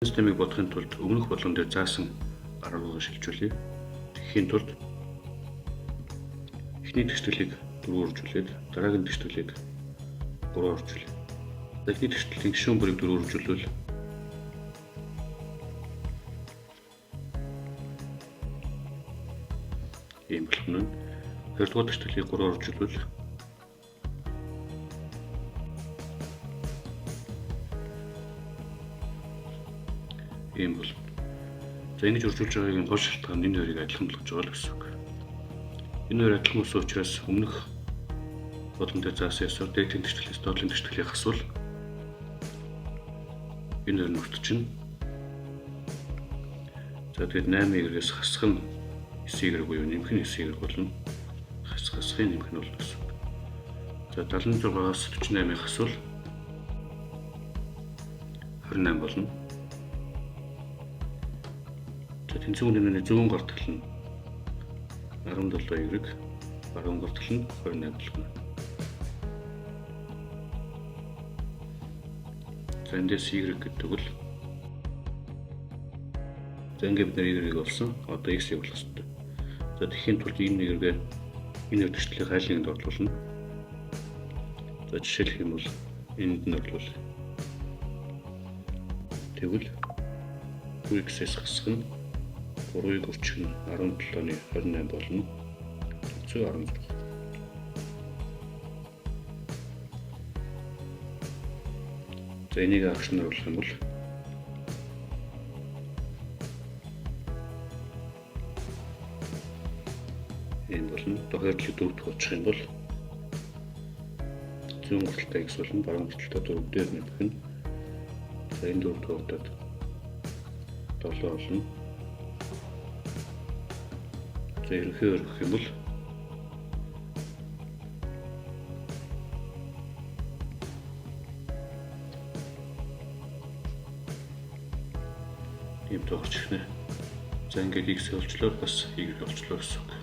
Системийг бодохын тулд өмнөх болгон дээр заасан аргуудаа шилжүүлье. Тэгэхийн тулд эхний тэгшлэлийг 4 үржүүлээд дараагийн тэгшлэлийг 3 үржүүлье. Эхний тэгшлийн гишүүн бүрийг 4 үржүүлвэл ийм болох нь. Хоёрдугаар тэгшлэлийг 3 үржүүлвэл ийм бол. За ингэж үржүүлж байгаагийн гол шалтгаан энэ хоёрыг адилхан болгож байгаа л гэсэн үг. Энэ хоёр адилхан ус учраас өмнөх бодлон дээр заасан ёсоор дээдлийн тэгшлээс доотлын тэгшлийг хасвал энэ хоёр нүртчин. За тэгээд 8-ээс хасах нь 9-ийг буюу нэмэх нь 9-ийг болно. Хасахын нэмэх нь болно гэсэн үг. За 76-аас 48-ыг хасвал 28 болно. Тэнцвэр нэмний зүүн гар тал нь 17Y, баруун гар тал нь 28 болно. За эндээс Y гэдэг бол за ингээд бид Y-ийг олсон. Одоо X-ийг болох хэрэгтэй. За тэгэхийн тулд энэ Y-гээ энэ тэгшлийг хайлынд орлуулна. За жишээлх юм бол энд нь орлуул. Тэгвэл X-ээс хасах нь 3-ыг өрчих нь 17-ны 28 болно. 116. За энийг агшнаар оруулах юм бол энэ болно. Тэгэхээр дөрөвт очих юм бол зүүн гарталтай X болно. Баруун гарталтай 4 дээр нэмэх нь. За энэ дөрөвт удаад 7 болно. За ерөнхийдөө өргөх юм бол ийм төгсчихнэ. За ингээд X олчлоор бас Y олчлоо гэсэн үг.